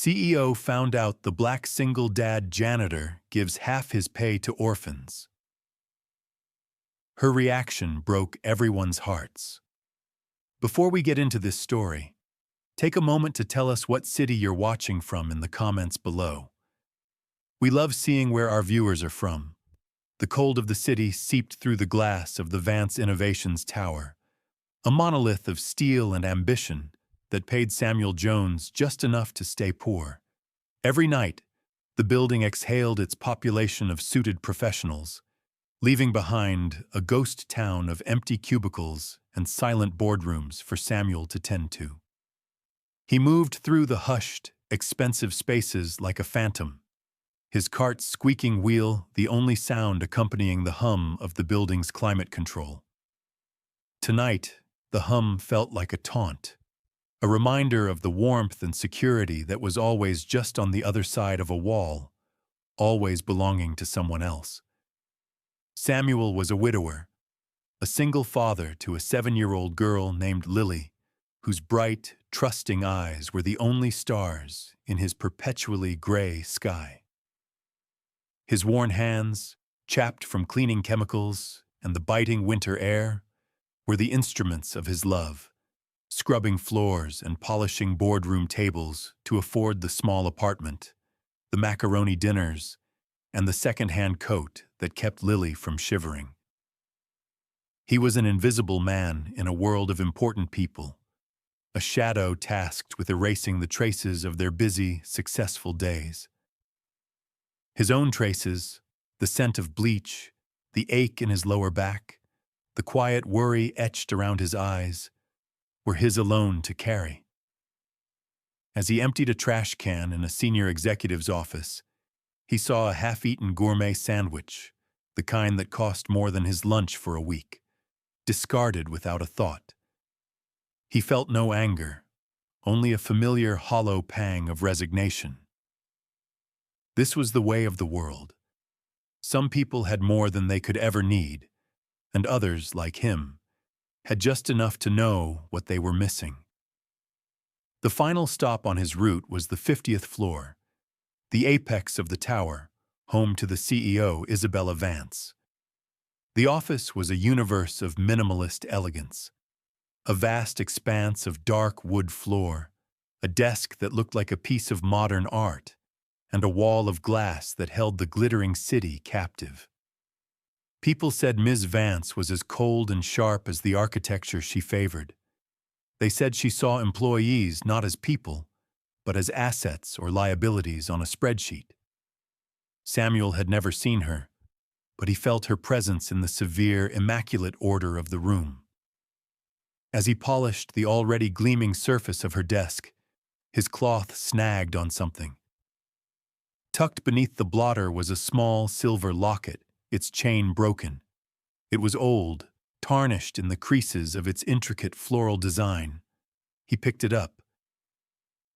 CEO found out the black single dad janitor gives half his pay to orphans. Her reaction broke everyone's hearts. Before we get into this story, take a moment to tell us what city you're watching from in the comments below. We love seeing where our viewers are from. The cold of the city seeped through the glass of the Vance Innovations Tower, a monolith of steel and ambition that paid Samuel Jones just enough to stay poor. Every night, the building exhaled its population of suited professionals, leaving behind a ghost town of empty cubicles and silent boardrooms for Samuel to tend to. He moved through the hushed, expensive spaces like a phantom, his cart's squeaking wheel the only sound accompanying the hum of the building's climate control. Tonight, the hum felt like a taunt, a reminder of the warmth and security that was always just on the other side of a wall, always belonging to someone else. Samuel was a widower, a single father to a 7-year-old girl named Lily, whose bright, trusting eyes were the only stars in his perpetually gray sky. His worn hands, chapped from cleaning chemicals and the biting winter air, were the instruments of his love, scrubbing floors and polishing boardroom tables to afford the small apartment, the macaroni dinners, and the second-hand coat that kept Lily from shivering. He was an invisible man in a world of important people, a shadow tasked with erasing the traces of their busy, successful days. His own traces, the scent of bleach, the ache in his lower back, the quiet worry etched around his eyes, were his alone to carry. As he emptied a trash can in a senior executive's office, he saw a half-eaten gourmet sandwich, the kind that cost more than his lunch for a week, discarded without a thought. He felt no anger, only a familiar hollow pang of resignation. This was the way of the world. Some people had more than they could ever need, and others, like him, had just enough to know what they were missing. The final stop on his route was the 50th floor, the apex of the tower, home to the CEO, Isabella Vance. The office was a universe of minimalist elegance, a vast expanse of dark wood floor, a desk that looked like a piece of modern art, and a wall of glass that held the glittering city captive. People said Ms. Vance was as cold and sharp as the architecture she favored. They said she saw employees not as people, but as assets or liabilities on a spreadsheet. Samuel had never seen her, but he felt her presence in the severe, immaculate order of the room. As he polished the already gleaming surface of her desk, his cloth snagged on something. Tucked beneath the blotter was a small silver locket, its chain broken. It was old, tarnished in the creases of its intricate floral design. He picked it up.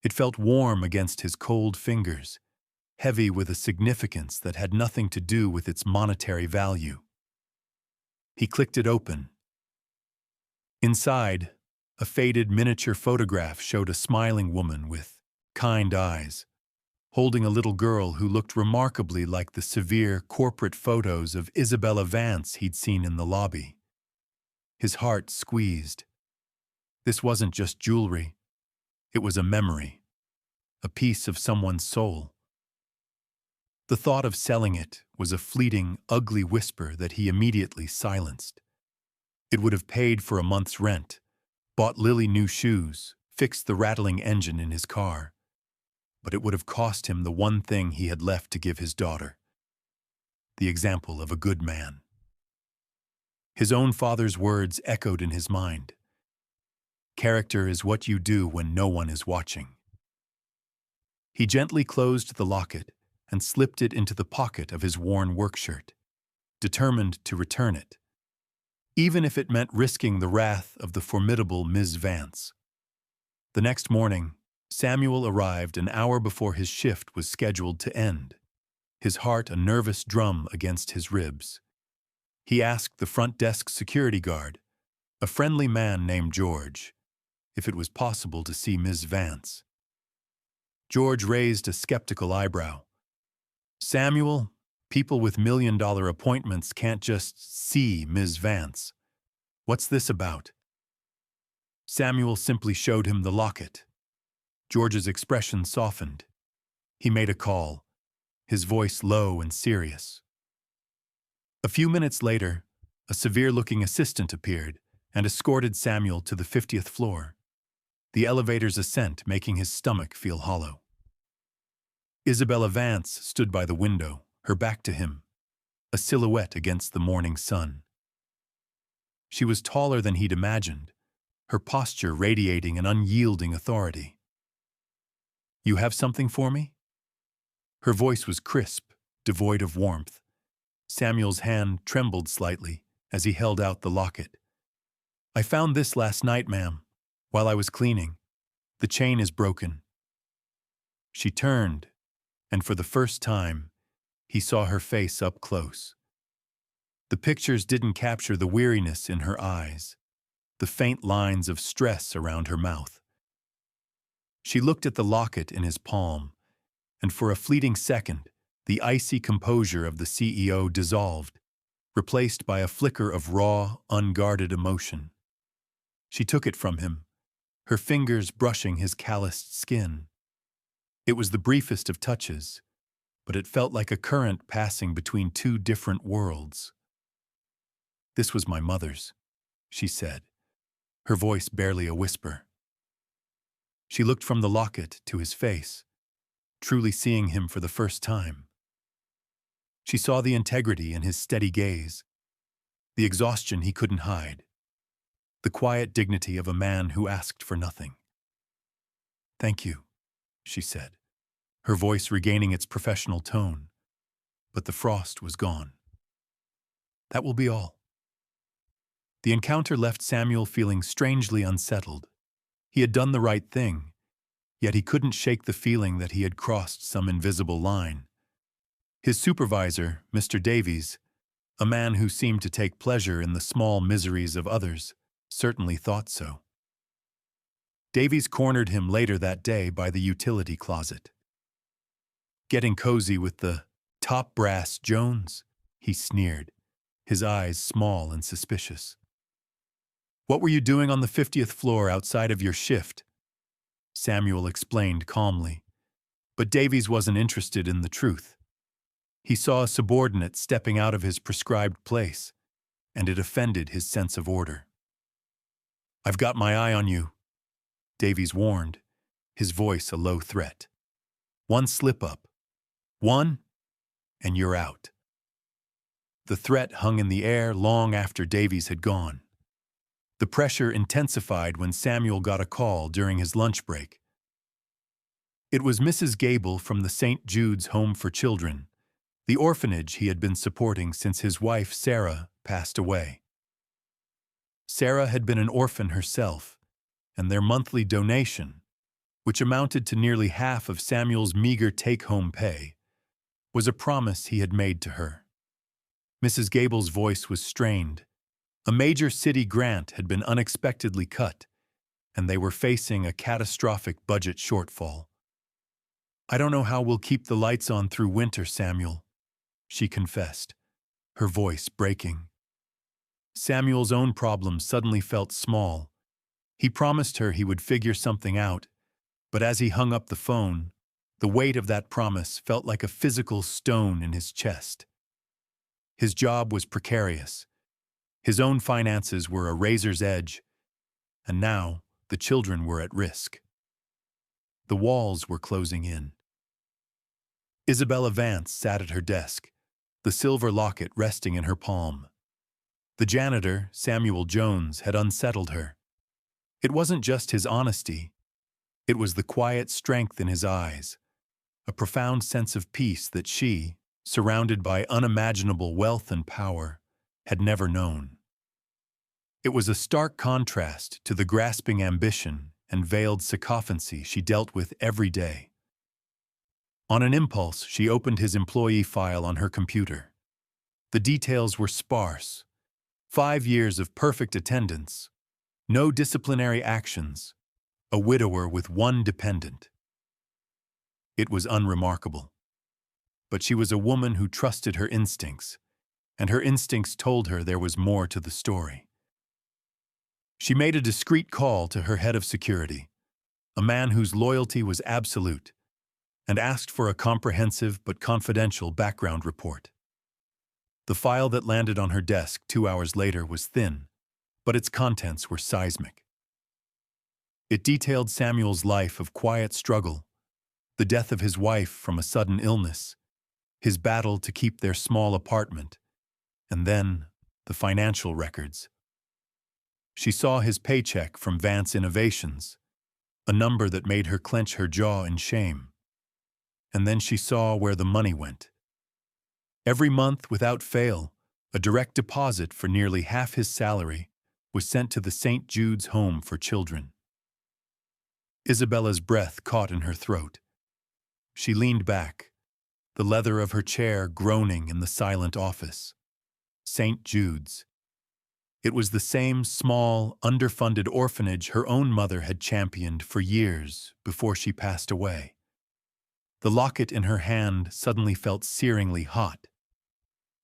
It felt warm against his cold fingers, heavy with a significance that had nothing to do with its monetary value. He clicked it open. Inside, a faded miniature photograph showed a smiling woman with kind eyes, holding a little girl who looked remarkably like the severe corporate photos of Isabella Vance he'd seen in the lobby. His heart squeezed. This wasn't just jewelry. It was a memory, a piece of someone's soul. The thought of selling it was a fleeting, ugly whisper that he immediately silenced. It would have paid for a month's rent, bought Lily new shoes, fixed the rattling engine in his car, but it would have cost him the one thing he had left to give his daughter: the example of a good man. His own father's words echoed in his mind. Character is what you do when no one is watching. He gently closed the locket and slipped it into the pocket of his worn work shirt, determined to return it, even if it meant risking the wrath of the formidable Ms. Vance. The next morning, Samuel arrived an hour before his shift was scheduled to end, his heart a nervous drum against his ribs. He asked the front desk security guard, a friendly man named George, if it was possible to see Ms. Vance. George raised a skeptical eyebrow. Samuel, people with million-dollar appointments can't just see Ms. Vance. What's this about? Samuel simply showed him the locket. George's expression softened. He made a call, his voice low and serious. A few minutes later, a severe-looking assistant appeared and escorted Samuel to the 50th floor, the elevator's ascent making his stomach feel hollow. Isabella Vance stood by the window, her back to him, a silhouette against the morning sun. She was taller than he'd imagined, her posture radiating an unyielding authority. "You have something for me?" Her voice was crisp, devoid of warmth. Samuel's hand trembled slightly as he held out the locket. "I found this last night, ma'am, while I was cleaning. The chain is broken." She turned, and for the first time, he saw her face up close. The pictures didn't capture the weariness in her eyes, the faint lines of stress around her mouth. She looked at the locket in his palm, and for a fleeting second, the icy composure of the CEO dissolved, replaced by a flicker of raw, unguarded emotion. She took it from him, her fingers brushing his calloused skin. It was the briefest of touches, but it felt like a current passing between two different worlds. "This was my mother's," she said, her voice barely a whisper. She looked from the locket to his face, truly seeing him for the first time. She saw the integrity in his steady gaze, the exhaustion he couldn't hide, the quiet dignity of a man who asked for nothing. "Thank you," she said, her voice regaining its professional tone, but the frost was gone. "That will be all." The encounter left Samuel feeling strangely unsettled. He had done the right thing, yet he couldn't shake the feeling that he had crossed some invisible line. His supervisor, Mr. Davies, a man who seemed to take pleasure in the small miseries of others, certainly thought so. Davies cornered him later that day by the utility closet. "Getting cozy with the top brass, Jones?" he sneered, his eyes small and suspicious. "What were you doing on the 50th floor outside of your shift?" Samuel explained calmly, but Davies wasn't interested in the truth. He saw a subordinate stepping out of his prescribed place, and it offended his sense of order. "I've got my eye on you," Davies warned, his voice a low threat. "One slip-up. One, and you're out." The threat hung in the air long after Davies had gone. The pressure intensified when Samuel got a call during his lunch break. It was Mrs. Gable from the St. Jude's Home for Children, the orphanage he had been supporting since his wife, Sarah, passed away. Sarah had been an orphan herself, and their monthly donation, which amounted to nearly half of Samuel's meager take-home pay, was a promise he had made to her. Mrs. Gable's voice was strained. A major city grant had been unexpectedly cut, and they were facing a catastrophic budget shortfall. "I don't know how we'll keep the lights on through winter, Samuel," she confessed, her voice breaking. Samuel's own problems suddenly felt small. He promised her he would figure something out, but as he hung up the phone, the weight of that promise felt like a physical stone in his chest. His job was precarious. His own finances were a razor's edge, and now the children were at risk. The walls were closing in. Isabella Vance sat at her desk, the silver locket resting in her palm. The janitor, Samuel Jones, had unsettled her. It wasn't just his honesty. It was the quiet strength in his eyes, a profound sense of peace that she, surrounded by unimaginable wealth and power, had never known. It was a stark contrast to the grasping ambition and veiled sycophancy she dealt with every day. On an impulse, she opened his employee file on her computer. The details were sparse. 5 years of perfect attendance, no disciplinary actions, a widower with 1 dependent. It was unremarkable. But she was a woman who trusted her instincts, and her instincts told her there was more to the story. She made a discreet call to her head of security, a man whose loyalty was absolute, and asked for a comprehensive but confidential background report. The file that landed on her desk 2 hours later was thin, but its contents were seismic. It detailed Samuel's life of quiet struggle, the death of his wife from a sudden illness, his battle to keep their small apartment, and then the financial records. She saw his paycheck from Vance Innovations, a number that made her clench her jaw in shame. And then she saw where the money went. Every month, without fail, a direct deposit for nearly half his salary was sent to the St. Jude's Home for Children. Isabella's breath caught in her throat. She leaned back, the leather of her chair groaning in the silent office. St. Jude's. It was the same small, underfunded orphanage her own mother had championed for years before she passed away. The locket in her hand suddenly felt searingly hot.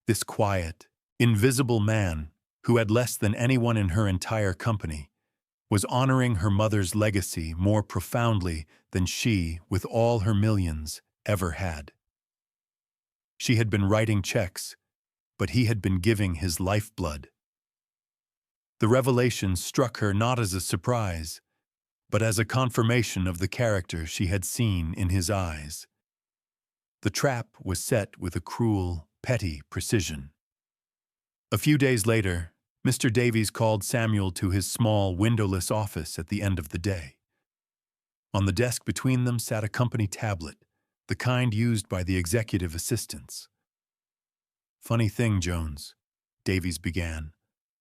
This quiet, invisible man, who had less than anyone in her entire company, was honoring her mother's legacy more profoundly than she, with all her millions, ever had. She had been writing checks, but he had been giving his lifeblood. The revelation struck her not as a surprise, but as a confirmation of the character she had seen in his eyes. The trap was set with a cruel, petty precision. A few days later, Mr. Davies called Samuel to his small, windowless office at the end of the day. On the desk between them sat a company tablet, the kind used by the executive assistants. "Funny thing, Jones," Davies began,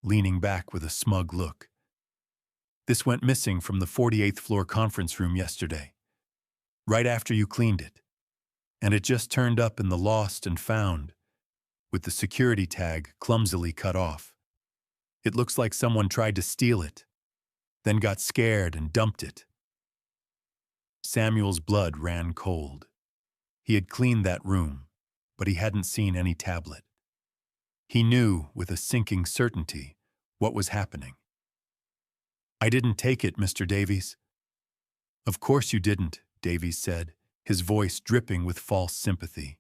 leaning back with a smug look. "This went missing from the 48th floor conference room yesterday, right after you cleaned it. And it just turned up in the lost and found, with the security tag clumsily cut off. It looks like someone tried to steal it, then got scared and dumped it." Samuel's blood ran cold. He had cleaned that room, but he hadn't seen any tablet. He knew, with a sinking certainty, what was happening. "I didn't take it, Mr. Davies." "Of course you didn't," Davies said, his voice dripping with false sympathy.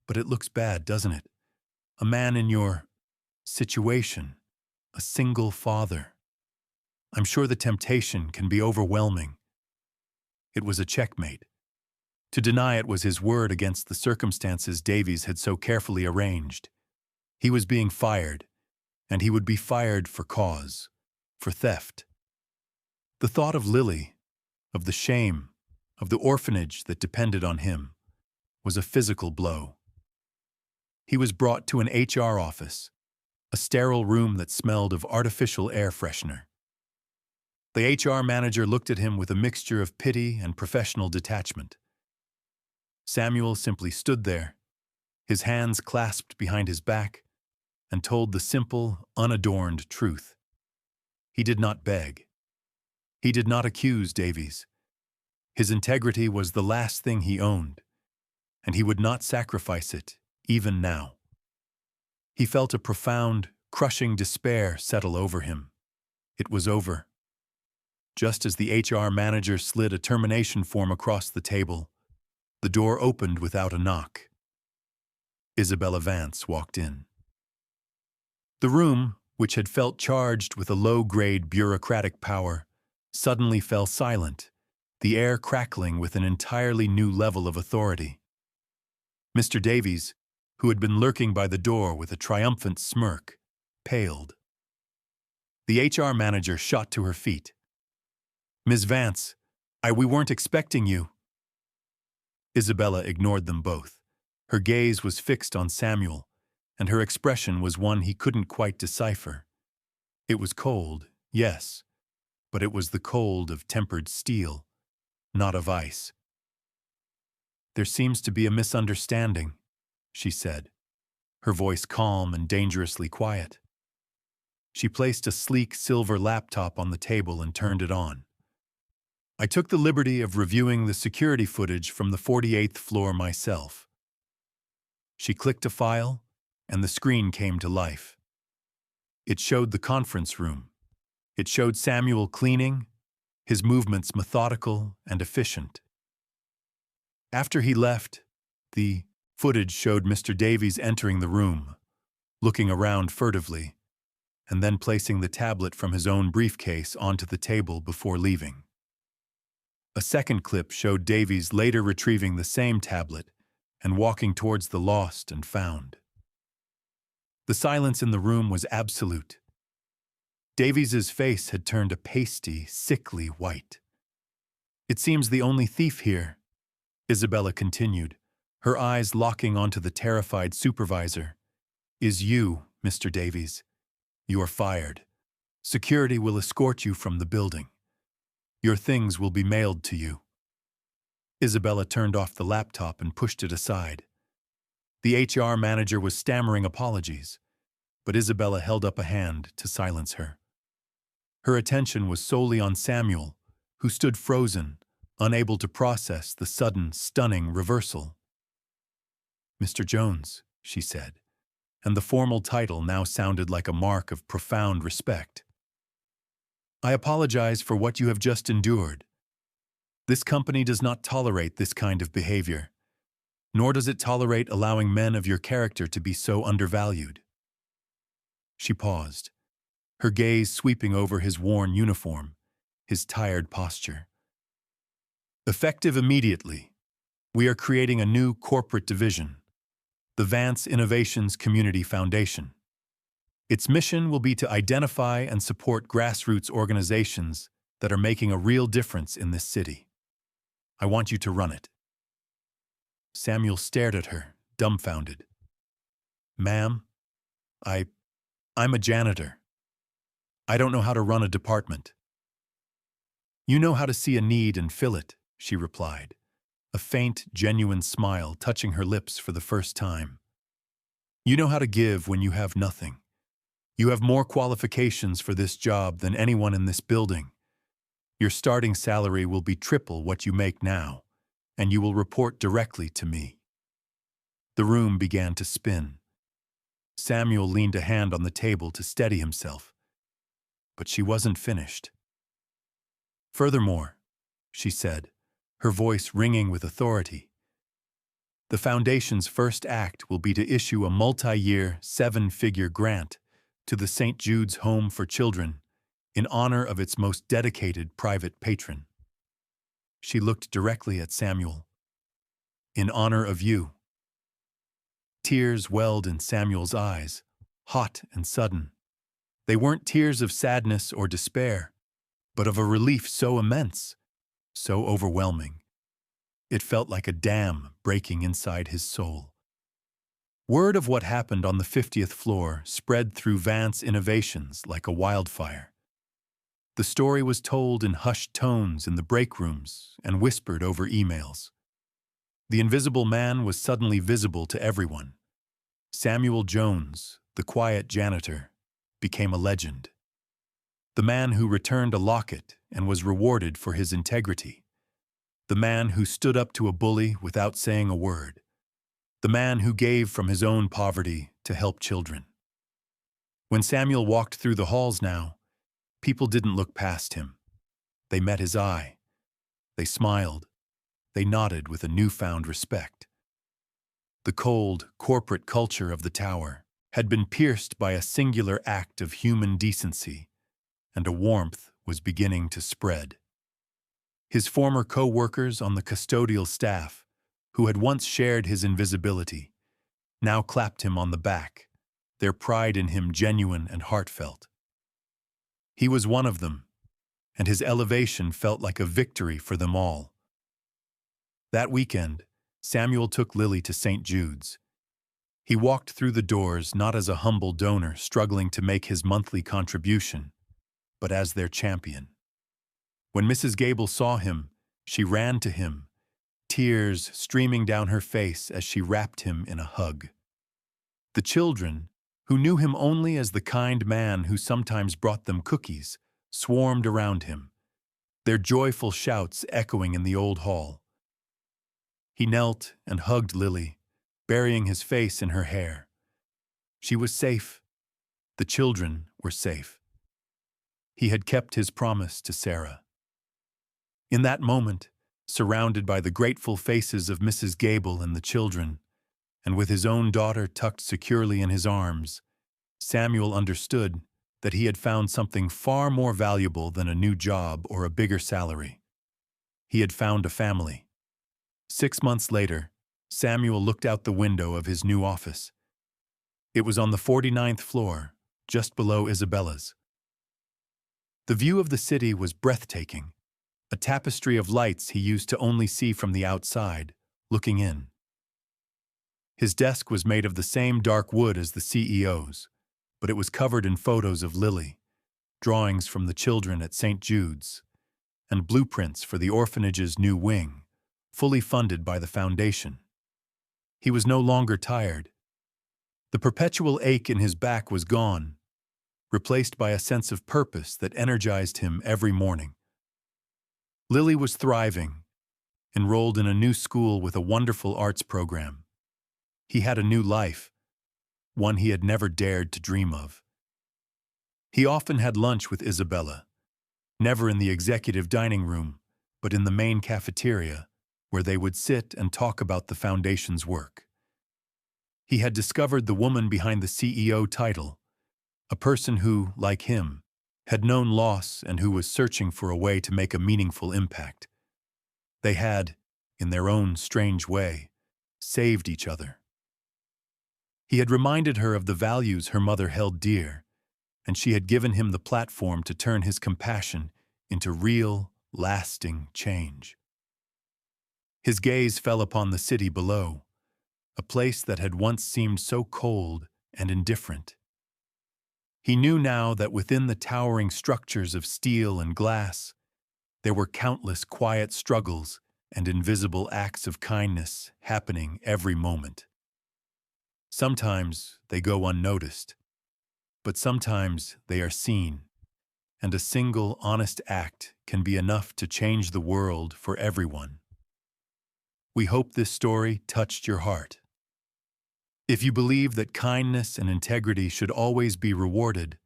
"But it looks bad, doesn't it? A man in your situation, a single father. I'm sure the temptation can be overwhelming." It was a checkmate. To deny it was his word against the circumstances Davies had so carefully arranged. He was being fired, and he would be fired for cause, for theft. The thought of Lily, of the shame, of the orphanage that depended on him, was a physical blow. He was brought to an HR office, a sterile room that smelled of artificial air freshener. The HR manager looked at him with a mixture of pity and professional detachment. Samuel simply stood there, his hands clasped behind his back, and told the simple, unadorned truth. He did not beg. He did not accuse Davies. His integrity was the last thing he owned, and he would not sacrifice it, even now. He felt a profound, crushing despair settle over him. It was over. Just as the HR manager slid a termination form across the table, the door opened without a knock. Isabella Vance walked in. The room, which had felt charged with a low-grade bureaucratic power, suddenly fell silent, the air crackling with an entirely new level of authority. Mr. Davies, who had been lurking by the door with a triumphant smirk, paled. The HR manager shot to her feet. "Ms. Vance, we weren't expecting you." Isabella ignored them both. Her gaze was fixed on Samuel, and her expression was one he couldn't quite decipher. It was cold, yes, but it was the cold of tempered steel, not of ice. "There seems to be a misunderstanding," she said, her voice calm and dangerously quiet. She placed a sleek silver laptop on the table and turned it on. I took the liberty of reviewing the security footage from the 48th floor myself. She clicked a file, and the screen came to life. It showed the conference room. It showed Samuel cleaning, his movements methodical and efficient. After he left, the footage showed Mr. Davies entering the room, looking around furtively, and then placing the tablet from his own briefcase onto the table before leaving. A second clip showed Davies later retrieving the same tablet and walking towards the lost and found. The silence in the room was absolute. Davies's face had turned a pasty, sickly white. "It seems the only thief here," Isabella continued, her eyes locking onto the terrified supervisor, "is you, Mr. Davies. You are fired. Security will escort you from the building. Your things will be mailed to you." Isabella turned off the laptop and pushed it aside. The HR manager was stammering apologies, but Isabella held up a hand to silence her. Her attention was solely on Samuel, who stood frozen, unable to process the sudden, stunning reversal. "Mr. Jones," she said, and the formal title now sounded like a mark of profound respect. "I apologize for what you have just endured. This company does not tolerate this kind of behavior, nor does it tolerate allowing men of your character to be so undervalued." She paused, her gaze sweeping over his worn uniform, his tired posture. "Effective immediately, we are creating a new corporate division, the Vance Innovations Community Foundation. Its mission will be to identify and support grassroots organizations that are making a real difference in this city. I want you to run it." Samuel stared at her, dumbfounded. "Ma'am, I'm a janitor. I don't know how to run a department." "You know how to see a need and fill it," she replied, a faint, genuine smile touching her lips for the first time. "You know how to give when you have nothing. You have more qualifications for this job than anyone in this building. Your starting salary will be triple what you make now, and you will report directly to me." The room began to spin. Samuel leaned a hand on the table to steady himself. But she wasn't finished. "Furthermore," she said, her voice ringing with authority, "the Foundation's first act will be to issue a multi-year, 7-figure grant to the St. Jude's Home for Children in honor of its most dedicated private patron." She looked directly at Samuel. "In honor of you." Tears welled in Samuel's eyes, hot and sudden. They weren't tears of sadness or despair, but of a relief so immense, so overwhelming. It felt like a dam breaking inside his soul. Word of what happened on the 50th floor spread through Vance Innovations like a wildfire. The story was told in hushed tones in the break rooms and whispered over emails. The invisible man was suddenly visible to everyone. Samuel Jones, the quiet janitor, became a legend. The man who returned a locket and was rewarded for his integrity. The man who stood up to a bully without saying a word. The man who gave from his own poverty to help children. When Samuel walked through the halls now, people didn't look past him. They met his eye. They smiled. They nodded with a newfound respect. The cold, corporate culture of the tower had been pierced by a singular act of human decency, and a warmth was beginning to spread. His former co-workers on the custodial staff, who had once shared his invisibility, now clapped him on the back, their pride in him genuine and heartfelt. He was one of them, and his elevation felt like a victory for them all. That weekend, Samuel took Lily to St. Jude's. He walked through the doors not as a humble donor struggling to make his monthly contribution, but as their champion. When Mrs. Gable saw him, she ran to him, tears streaming down her face as she wrapped him in a hug. The children, who knew him only as the kind man who sometimes brought them cookies, swarmed around him. their joyful shouts echoing in the old hall. He knelt and hugged Lily, burying his face in her hair. She was safe. The children were safe. He had kept his promise to Sarah. In that moment, surrounded by the grateful faces of Mrs. Gable and the children, and with his own daughter tucked securely in his arms, Samuel understood that he had found something far more valuable than a new job or a bigger salary. He had found a family. 6 months later, Samuel looked out the window of his new office. It was on the 49th floor, just below Isabella's. The view of the city was breathtaking, a tapestry of lights he used to only see from the outside, looking in. His desk was made of the same dark wood as the CEO's, but it was covered in photos of Lily, drawings from the children at St. Jude's, and blueprints for the orphanage's new wing, fully funded by the foundation. He was no longer tired. The perpetual ache in his back was gone, replaced by a sense of purpose that energized him every morning. Lily was thriving, enrolled in a new school with a wonderful arts program. He had a new life, one he had never dared to dream of. He often had lunch with Isabella, never in the executive dining room, but in the main cafeteria, where they would sit and talk about the foundation's work. He had discovered the woman behind the CEO title, a person who, like him, had known loss and who was searching for a way to make a meaningful impact. They had, in their own strange way, saved each other. He had reminded her of the values her mother held dear, and she had given him the platform to turn his compassion into real, lasting change. His gaze fell upon the city below, a place that had once seemed so cold and indifferent. He knew now that within the towering structures of steel and glass, there were countless quiet struggles and invisible acts of kindness happening every moment. Sometimes they go unnoticed, but sometimes they are seen, and a single honest act can be enough to change the world for everyone. We hope this story touched your heart. If you believe that kindness and integrity should always be rewarded,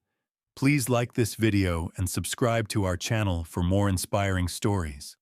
please like this video and subscribe to our channel for more inspiring stories.